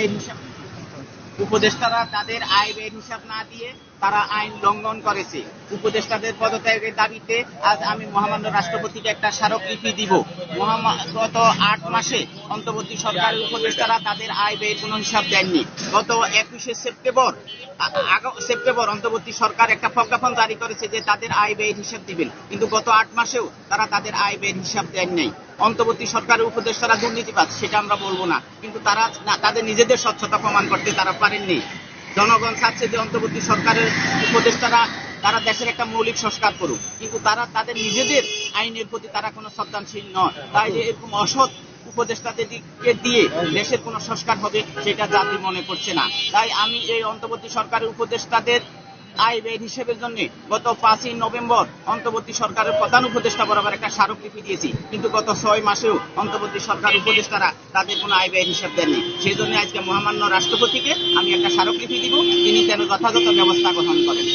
ব্যয়ের হিসাব, উপদেষ্টারা তাদের আয় ব্যয়ের হিসাব না দিয়ে তারা আইন লঙ্ঘন করেছে। উপদেষ্টাদের পদত্যাগের দাবিতে আজ আমি মহামান্য রাষ্ট্রপতিকে একটা স্মারকলিপি দিব। গত 8 মাসে অন্তর্বর্তী সরকারের উপদেষ্টারা তাদের আয় ব্যয়ের কোনো হিসাব দেননি। গত 21শে সেপ্টেম্বর অন্তর্বর্তী সরকার একটা প্রজ্ঞাপন জারি করেছে যে তাদের আয় ব্যয়ের হিসাব দিবেন, কিন্তু গত 8 মাসেও তারা তাদের আয় ব্যয়ের হিসাব দেন নাই। অন্তর্বর্তী সরকারের উপদেষ্টারা দুর্নীতিবাজ সেটা আমরা বলবো না, কিন্তু তারা তাদের নিজেদের স্বচ্ছতা প্রমাণ করতে তারা পারেননি। জনগণ চাচ্ছে যে অন্তর্বর্তী সরকারের উপদেষ্টারা তারা দেশের একটা মৌলিক সংস্কার করুক, কিন্তু তারা তাদের নিজেদের আইনের প্রতি তারা কোনো শ্রদ্ধাশীল নয়। তাই এরকম অসৎ উপদেষ্টাদেরকে দিয়ে দেশের কোনো সংস্কার হবে সেটা জাতি মনে করছে না। তাই আমি এই অন্তর্বর্তী সরকারের উপদেষ্টাদের আয় ব্যয় হিসেবের জন্য গত 5ই নভেম্বর অন্তর্বর্তী সরকারের প্রধান উপদেষ্টা বরাবর একটা স্মারকলিপি দিয়েছি, কিন্তু গত 6 মাসেও অন্তর্বর্তী সরকার উপদেষ্টারা তাদের কোনো আয় ব্যয় হিসাব দেননি। সেই জন্য আজকে মহামান্য রাষ্ট্রপতিকে আমি একটা স্মারকলিপি দিব, তিনি যেন যথাযথ ব্যবস্থা গ্রহণ করেন।